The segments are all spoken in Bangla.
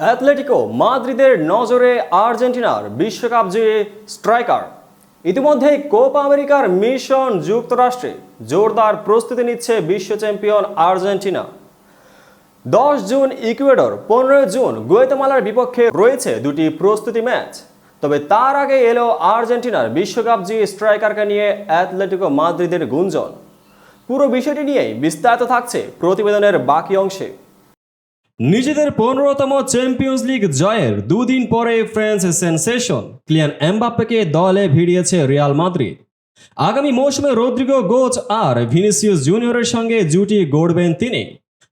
অ্যাথলেটিকো মাদ্রিদের নজরে আর্জেন্টিনার বিশ্বকাপ জয়ী স্ট্রাইকার। ইতিমধ্যেই কোপা আমেরিকার মিশন যুক্তরাষ্ট্রে জোরদার প্রস্তুতি নিচ্ছে বিশ্ব champion Argentina. 10 June Ecuador, 15 June গুয়েতেমালার বিপক্ষে রয়েছে দুটি প্রস্তুতি ম্যাচ। তবে তার আগে এলো আর্জেন্টিনার বিশ্বকাপ জয়ী স্ট্রাইকারকে নিয়ে অ্যাথলেটিকো মাদ্রিদের গুঞ্জন। পুরো বিষয়টি নিয়েই বিস্তারিত থাকছে প্রতিবেদনের বাকি অংশে। নিজেদের 15তম চ্যাম্পিয়ন্স লিগ জয়ের দুদিন পরে ফ্রেঞ্চ সেনসেশন কিলিয়ান এমবাপ্পেকে দলে ভিড়িয়েছে রিয়াল মাদ্রিদ। আগামী মৌসুমে রদ্রিগো গোচ আর ভিনিসিয়াস জুনিয়রের সঙ্গে জুটি গড়বেন তিনি।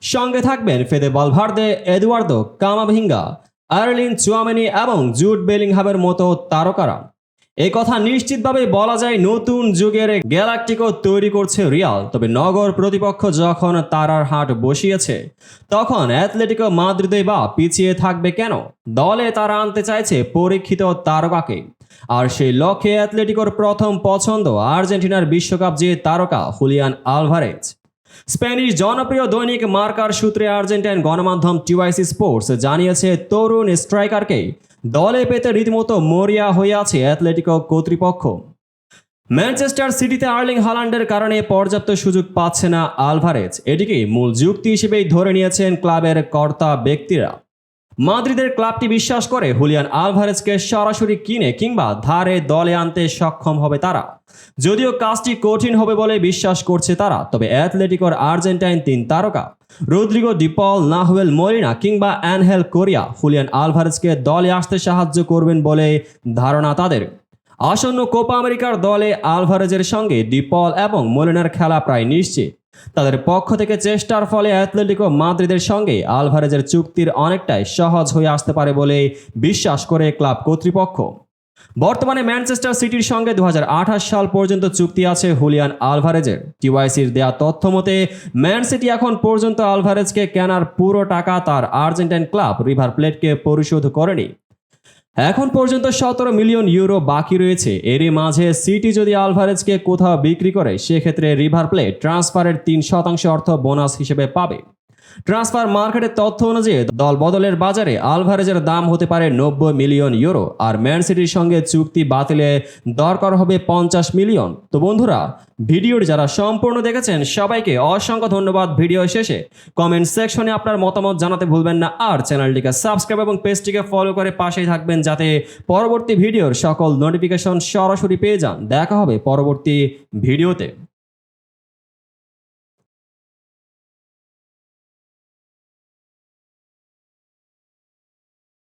সঙ্গে থাকবেন Fede Valverde, Eduardo Camavinga, Arlin Tchouameni এবং জুড বেলিংহামের মতো তারকারা। এই কথা নিশ্চিতভাবে বলা যায় নতুন যুগের গ্যালাকটিকো তৈরি করছে রিয়াল। তবে নগর প্রতিপক্ষ যখন তারার হাট বসিয়েছে, তখন অ্যাথলেটিকো মাদ্রিদে বা পিছিয়ে থাকবে কেন? দলে তারা আনতে চাইছে পরীক্ষিত তারকাকে। আর সেই লক্ষ্যে অ্যাথলেটিকোর প্রথম পছন্দ আর্জেন্টিনার বিশ্বকাপ জয়ী তারকা হুলিয়ান আলভারেজ। স্প্যানিশ জনপ্রিয় দৈনিক মার্কার সূত্রে আর্জেন্টাইন গণমাধ্যম টিওয়াইসি স্পোর্টস জানিয়েছে, তরুণ স্ট্রাইকারকে দলে পেতে রীতিমতো মরিয়া হয়ে আছে অ্যাথলেটিকো কর্তৃপক্ষ। ম্যানচেস্টার সিটিতে আর্লিং হালান্ডের কারণে পর্যাপ্ত সুযোগ পাচ্ছে না আলভারেজ। এটিকে মূল যুক্তি হিসেবেই ধরে নিয়েছেন ক্লাবের কর্তা ব্যক্তিরা। মাদ্রিদের ক্লাবটি বিশ্বাস করে হুলিয়ান আলভারেজকে সরাসরি কিনে কিংবা ধারে দলে আনতে সক্ষম হবে তারা। যদিও কাজটি কঠিন হবে বলে বিশ্বাস করছে তারা, তবে অ্যাথলেটিকোর আর্জেন্টাইন 3 তারকা রদ্রিগো, ডিপল, নাহুয়েল মলিনা কিংবা অ্যানহেল কোরিয়া হুলিয়ান আলভারেজকে দলে আসতে সাহায্য করবেন বলে ধারণা তাদের। আসন্ন কোপা আমেরিকার দলে আলভারেজের সঙ্গে ডিপল এবং মলিনার খেলা প্রায় নিশ্চিত। তাদের পক্ষ থেকে চেষ্টার ফলে অ্যাথলেটিকো মাদ্রিদের সঙ্গে আলভারেজের চুক্তির অনেকটাই সহজ হয়ে আসতে পারে বলে বিশ্বাস করে ক্লাব কর্তৃপক্ষ। বর্তমানে ম্যানচেস্টার সিটির সঙ্গে 2028 সাল পর্যন্ত চুক্তি আছে হুলিয়ান আলভারেজের। টিওয়াইসির দেয়া তথ্য মতে ম্যান সিটি এখন পর্যন্ত আলভারেজকে কেনার পুরো টাকা তার আর্জেন্টাইন ক্লাব রিভার প্লেটকে পরিশোধ করেনি। এখন পর্যন্ত 17 মিলিয়ন ইউরো বাকি রয়েছে। এরই মাঝে সিটি যদি আলভারেজকে কোথাও বিক্রি করে, সেক্ষেত্রে রিভার প্লেট ট্রান্সফারের 3% অর্থ বোনাস হিসেবে পাবে। ট্রান্সফার মার্কেটের তথ্য অনুযায়ী দল বদলের বাজারে আলভারেজের দাম হতে পারে 90 মিলিয়ন ইউরো, আর ম্যান সিটির সঙ্গে চুক্তি বাতিলে দরকার হবে 50 মিলিয়ন। তো বন্ধুরা, ভিডিওটি যারা সম্পূর্ণ দেখেছেন সবাইকে অসংখ্য ধন্যবাদ। ভিডিও শেষে কমেন্ট সেকশনে আপনার মতামত জানাতে ভুলবেন না, আর চ্যানেলটিকে সাবস্ক্রাইব এবং পেজটিকে ফলো করে পাশেই থাকবেন যাতে পরবর্তী ভিডিওর সকল নোটিফিকেশন সরাসরি পেয়ে যান। দেখা হবে পরবর্তী ভিডিওতে।